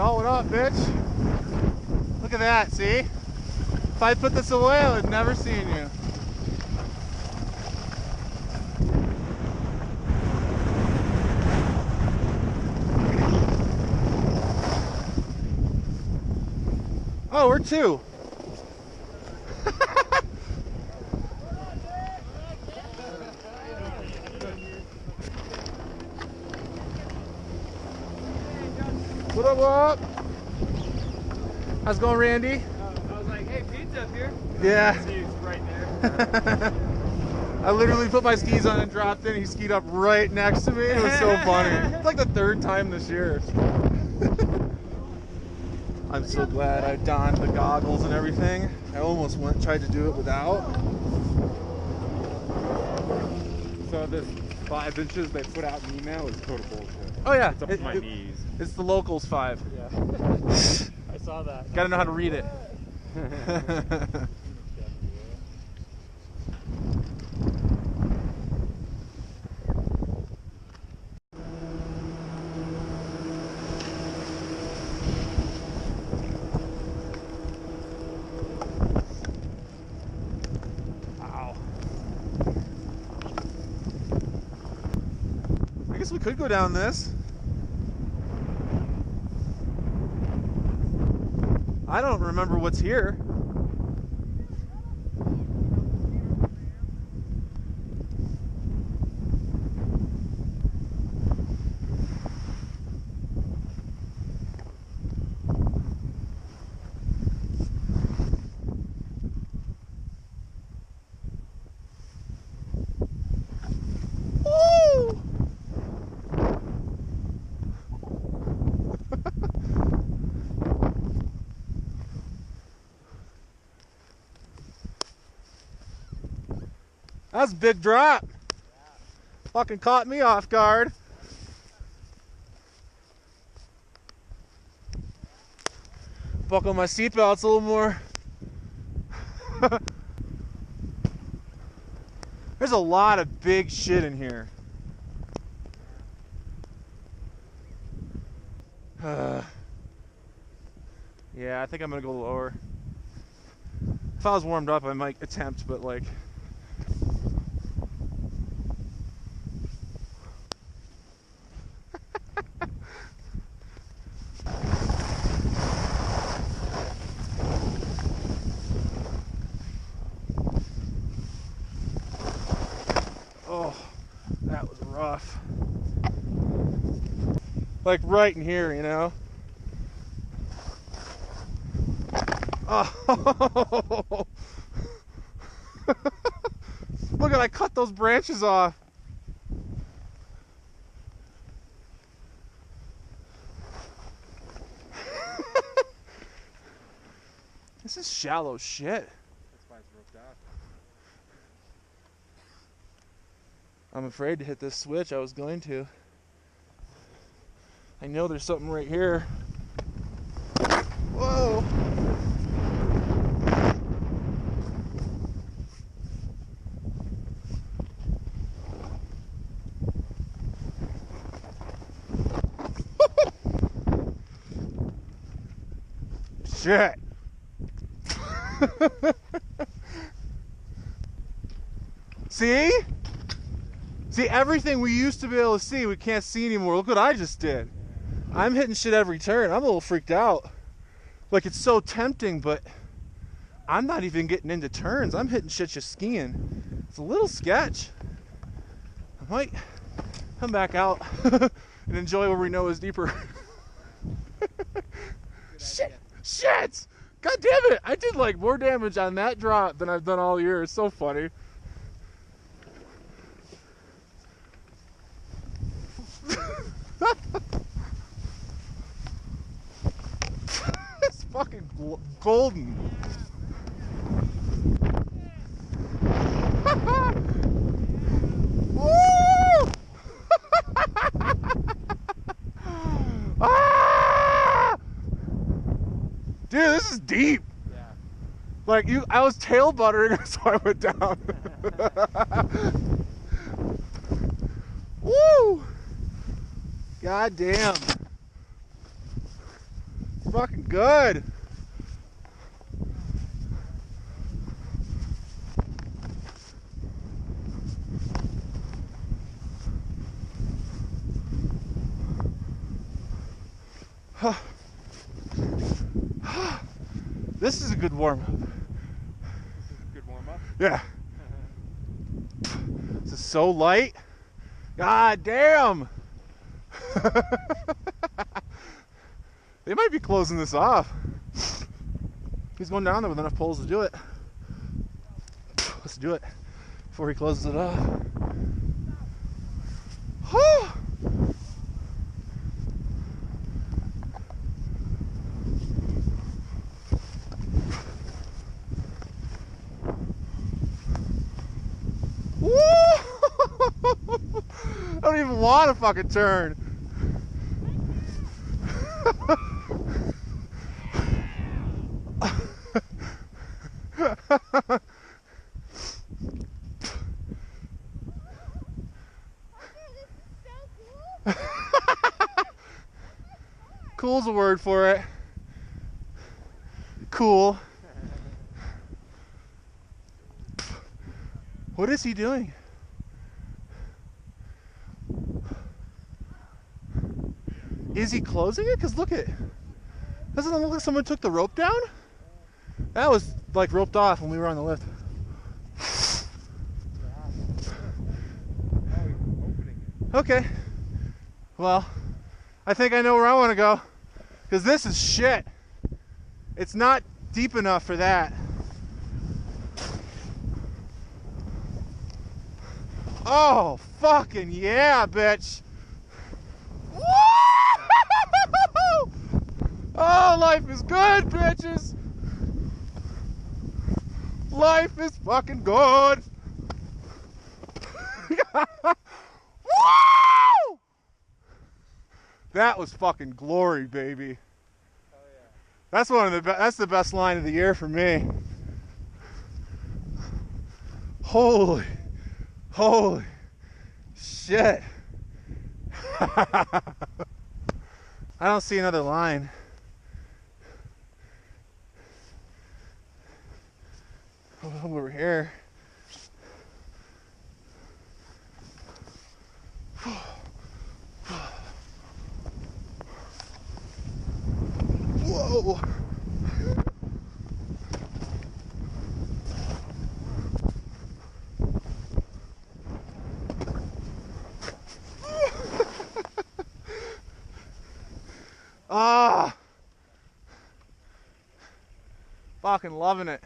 y'all. What up, bitch? Look at that, see? If I put this away, I would never seen you. Oh, we're two. What up, what up? How's it going, Randy? I was like, hey, Pete's up here. Yeah. He's right there. I literally put my skis on and dropped in. He skied up right next to me. It was so funny. It's like the third time this year. I'm so glad I donned the goggles and everything. I almost tried to do it without. So this 5 inches they put out me now is total bullshit. Oh yeah. It's up to my knees. It's the locals 5. Yeah. I saw that. Gotta know how to read it. I guess we could go down this. I don't remember what's here. Woo! That's a big drop. Yeah. Fucking caught me off guard. Buckle my seatbelts a little more. There's a lot of big shit in here. Yeah, I think I'm gonna go lower. If I was warmed up, I might attempt, but like. Oh, that was rough. Like right in here, you know? Oh! Look at, I cut those branches off. This is shallow shit. That's why it's roped out. I'm afraid to hit this switch. I was going to. I know there's something right here. Whoa! Shit! See? See, everything we used to be able to see, we can't see anymore. Look what I just did. I'm hitting shit every turn. I'm a little freaked out. Like, it's so tempting, but I'm not even getting into turns. I'm hitting shit just skiing. It's a little sketch. I might come back out and enjoy what we know is deeper. Shit! Shit! God damn it! I did like more damage on that drop than I've done all year. It's so funny. It's fucking golden. Woo! Ah! Dude, this is deep. Yeah. Like I was tail buttering, so I went down. Woo! God damn. fucking good. This is a good warm-up. This is a good warm-up? Yeah. This is so light. God damn. They might be closing this off. He's going down there with enough poles to do it. Let's do it before he closes it off. I don't even want to fucking turn. Cool's a word for it. Cool. What is he doing? Is he closing it? Because look at it. Doesn't it look like someone took the rope down? That was like roped off when we were on the lift. Okay. Well, I think I know where I want to go. Because this is shit. It's not deep enough for that. Oh, fucking yeah, bitch. Woo! Oh, life is good, bitches. Life is fucking good. Woo! That was fucking glory, baby. Oh, yeah. That's that's the best line of the year for me. Holy shit. I don't see another line. Over here. Whoa. Ah. Fucking loving it.